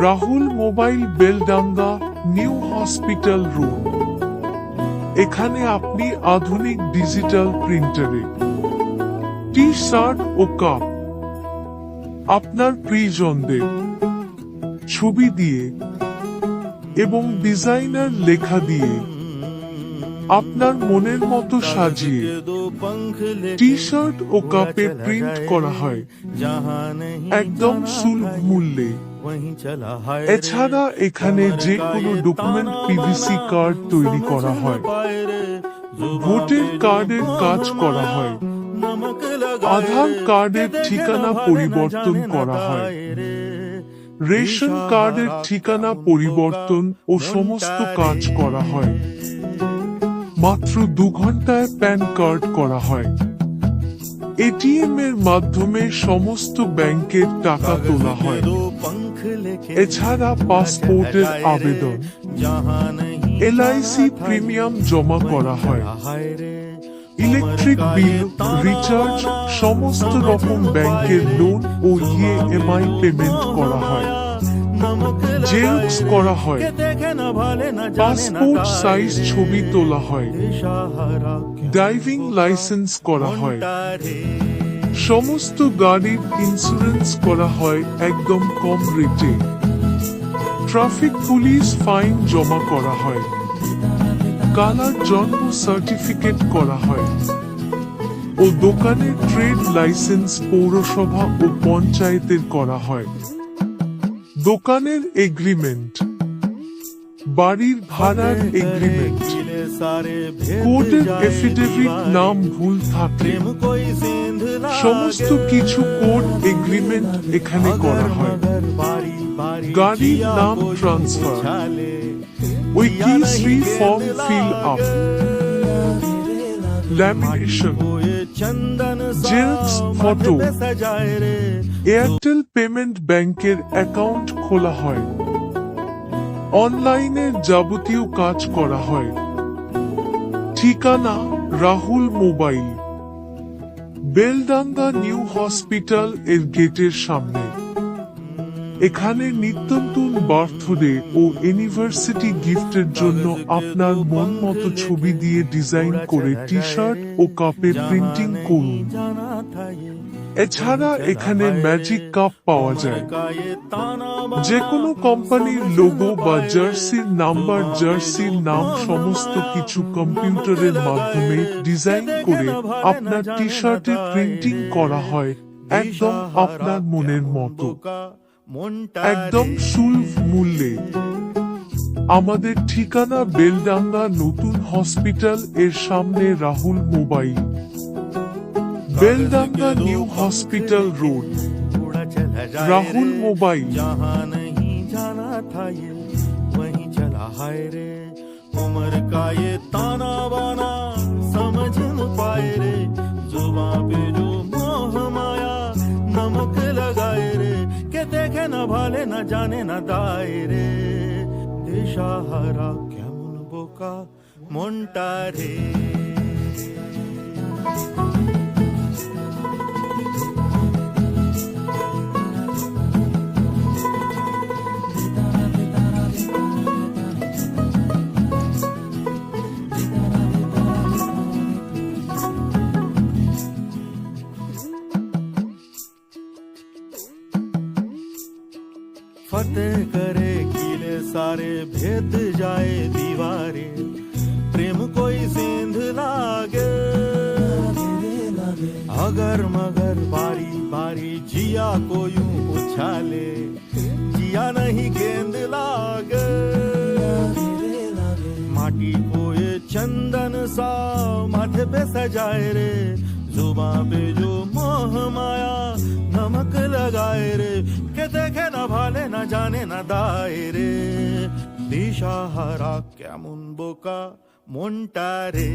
Rahul mobile Beldanga new hospital road. এখানে আপনি আধুনিক ডিজিটাল প্রিন্টারে টি শার্ট ও কাপ আপনার প্রিয়জনদের ছবি দিয়ে এবং ডিজাইনার লেখা দিয়ে আপনার মনের মতো সাজিয়ে টি শার্ট ও কাপে প্রিন্ট করা হয় একদম সুলভ মূল্যে। এছাড়া এখানে যে কোনো ডকুমেন্ট পিভিসি কার্ড তৈরি করা হয়, ভোটার কার্ডের কাজ করা হয়, আধার কার্ডের ঠিকানা পরিবর্তন করা হয়, রেশন কার্ডের ঠিকানা পরিবর্তন ও সমস্ত কাজ করা হয়। মাত্র 2 ঘন্টায় প্যান কার্ড করা হয়। এটিএম এর মাধ্যমে সমস্ত ব্যাংকের টাকা তোলা হয়। এছাড়া পাসপোর্টের আবেদন, এলআইসি প্রিমিয়াম জমা করা হয়, ইলেকট্রিক বিল রিচার্জ, সমস্ত রকম ব্যাংকের লোন ও ইএমআই পেমেন্ট করা হয়, জেরক্স করা হয়, পাসপোর্ট সাইজ ছবি তোলা হয়, ড্রাইভিং লাইসেন্স করা হয়, সমস্ত গাড়ির ইন্স্যুরেন্স করা হয় একদম কম রেটে, ট্রাফিক পুলিশ ফাইন জমা করা হয়, কালার জন্ম সার্টিফিকেট করা হয় ও দোকানের ট্রেড লাইসেন্স পৌরসভা ও পঞ্চায়েতের করা হয়। দোকানের এগ্রিমেন্ট, বাড়ির ভাড়ার এগ্রিমেন্ট, কোর্টের এফিডেভিট নাম ভুল থাকলে সমস্ত কিছু কোর্ট এগ্রিমেন্ট এখানে করা হয়। গাড়ির নাম ট্রান্সফার, উইকিশ্রী form fill up, lamination, xerox photo, Airtel payment ব্যাংকের অ্যাকাউন্ট খোলা হয়, অনলাইনের যাবতীয় কাজ করা হয়। ঠিকানা Rahul mobile, Beldanga new hospital এর গেটের সামনে। এখানে নিত্যনতুন বার্থডে ও ইউনিভার্সিটি গিফটের জন্য আপনার মন মতো ছবি দিয়ে ডিজাইন করে টি শার্ট ও কাপে প্রিন্টিং করুন। এছাড়া এখানে ম্যাজিক কাপ পাওয়া যায়। যে কোনো কোম্পানির লোগো বা জার্সির নাম্বার, জার্সির নাম সমস্ত কিছু কম্পিউটারের মাধ্যমে ডিজাইন করে আপনার টি শার্টে প্রিন্টিং করা হয় একদম আপনার মনের মতো, একদম সুলভ মূল্যে। আমাদের ঠিকানা বেলডাঙ্গা নতুন হসপিটাল এর সামনে, Rahul mobile, Beldanga new hospital road, Rahul mobile. उम्र का ये ताना बाना समझ न पाए रे, जुबां पे जो मोह माया नमक लगाए रे, के देखे न भाले न जाने न दाए रे, दिशाहारा केमन बोका मोंटा रे। फतेह करे किले सारे, भेद जाए दीवारे, प्रेम कोई सेंध लागे, अगर मगर बारी बारी जिया को यूं उछाले, जिया नहीं गेंद लागे, माटी को ये चंदन सा माथे पे सजाए रे, जुबां पे जो मोह माया नमक लगाए रे, के देखे न भाले न जाने न दाए रे, दिशाहारा केमन बोका मोंटा रे।